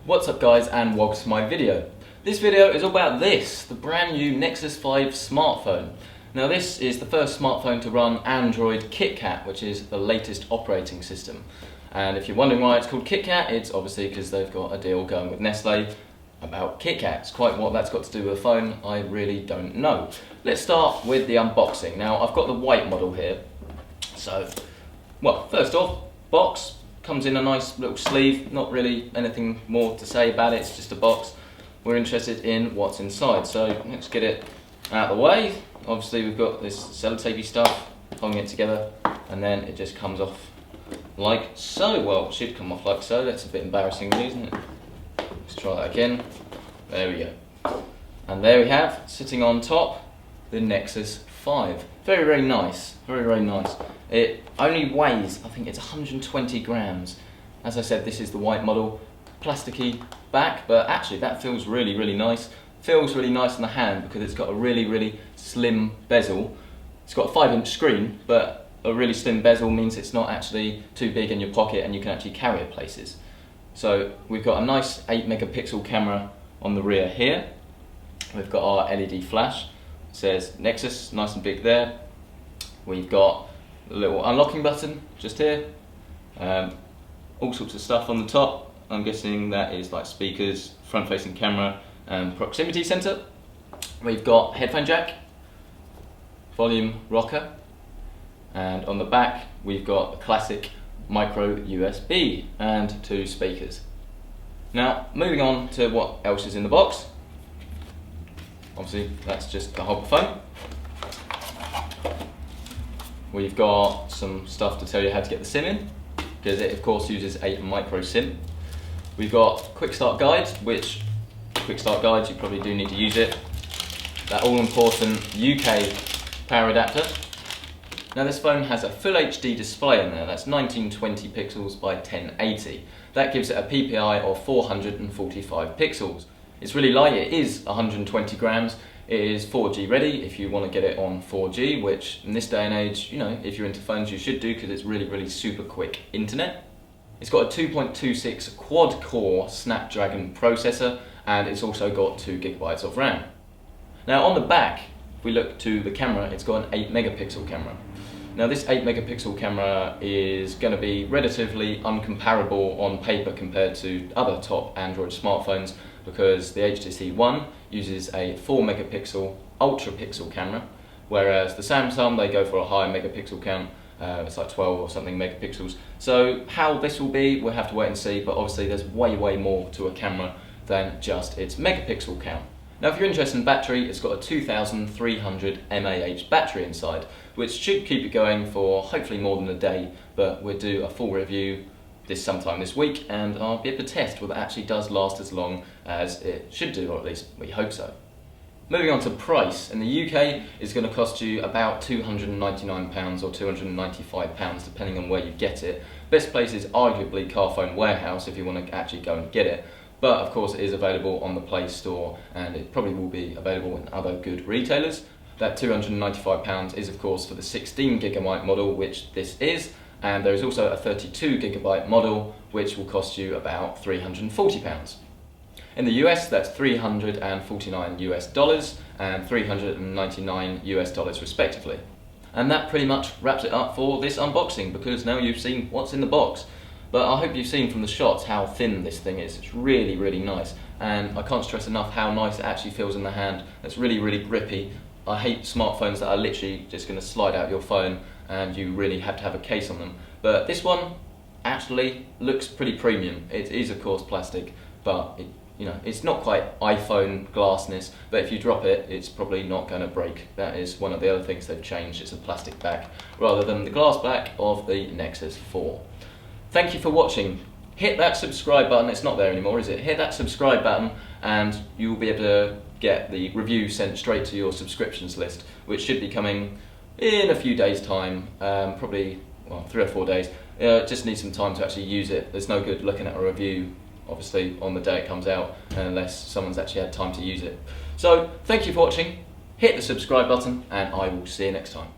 What's up guys, and welcome to my video. This video is all about the brand new Nexus 5 smartphone. Now this is the first smartphone to run Android KitKat, which is the latest operating system. And if you're wondering why it's called KitKat, it's obviously because they've got a deal going with Nestle about KitKats. Quite what that's got to do with the phone, I really don't know. Let's start with the unboxing. Now I've got the white model here. So, well, first off, box. Comes in a nice little sleeve, not really anything more to say about it, it's just a box. We're interested in what's inside, so let's get it out of the way. Obviously we've got this sellotapey stuff holding it together, and then it just comes off like so. Well, it should come off like so. That's a bit embarrassing, isn't it? Let's try that again. There we go. And there we have, sitting on top, the Nexus 5. Very, very nice. Very, very nice. It only weighs, I think it's 120 grams. As I said, this is the white model. Plasticky back, but actually that feels really, really nice. Feels really nice in the hand because it's got a really, really slim bezel. It's got a 5-inch screen, but a really slim bezel means it's not actually too big in your pocket and you can actually carry it places. So we've got a nice 8-megapixel camera on the rear here. We've got our LED flash. It says Nexus, nice and big there. We've got a little unlocking button just here. All sorts of stuff on the top. I'm guessing that is like speakers, front-facing camera, and proximity sensor. We've got headphone jack, volume rocker, and on the back we've got a classic micro USB and 2 speakers. Now, moving on to what else is in the box. Obviously, that's just the whole phone. We've got some stuff to tell you how to get the SIM in, because it of course uses a micro SIM. We've got quick start guide, which quick start guides, you probably do need to use it. That all important UK power adapter. Now this phone has a full HD display in there, that's 1920 pixels by 1080. That gives it a PPI of 445 pixels. It's really light, it is 120 grams. It is 4G ready if you want to get it on 4G, which in this day and age, you know, if you're into phones you should do because it's really, really super quick internet. It's got a 2.26 quad-core Snapdragon processor, and it's also got 2 GB of RAM. Now on the back, if we look to the camera, it's got an 8-megapixel camera. Now this 8-megapixel camera is going to be relatively uncomparable on paper compared to other top Android smartphones, because the HTC One uses a 4-megapixel ultra pixel camera, whereas the Samsung, they go for a higher megapixel count. It's like 12 or something megapixels. So how this will be, we'll have to wait and see, but obviously there's way, way more to a camera than just its megapixel count. Now if you're interested in battery, it's got a 2300 mAh battery inside, which should keep it going for hopefully more than a day, but we'll do a full review sometime this week, and I'll be able to test whether it actually does last as long as it should do, or at least we hope so. Moving on to price, in the UK it's going to cost you about £299 or £295 depending on where you get it. Best place is arguably Carphone Warehouse if you want to actually go and get it, but of course it is available on the Play Store and it probably will be available in other good retailers. That £295 is of course for the 16GB model, which this is, and there is also a 32GB model which will cost you about £340. In the US that's $349 US and $399 US respectively. And that pretty much wraps it up for this unboxing, because now you've seen what's in the box. But I hope you've seen from the shots how thin this thing is. It's really, really nice, and I can't stress enough how nice it actually feels in the hand. It's really, really grippy. I hate smartphones that are literally just going to slide out your phone and you really have to have a case on them. But this one actually looks pretty premium. It is of course plastic, but it's not quite iPhone glassness, but if you drop it, it's probably not going to break. That is one of the other things they've changed. It's a plastic back rather than the glass back of the Nexus 4. Thank you for watching. Hit that subscribe button. It's not there anymore, is it? Hit that subscribe button and you will be able to get the review sent straight to your subscriptions list, which should be coming in a few days time, probably 3 or 4 days. Just need some time to actually use it. There's no good looking at a review obviously on the day it comes out unless someone's actually had time to use it. So thank you for watching, hit the subscribe button, and I will see you next time.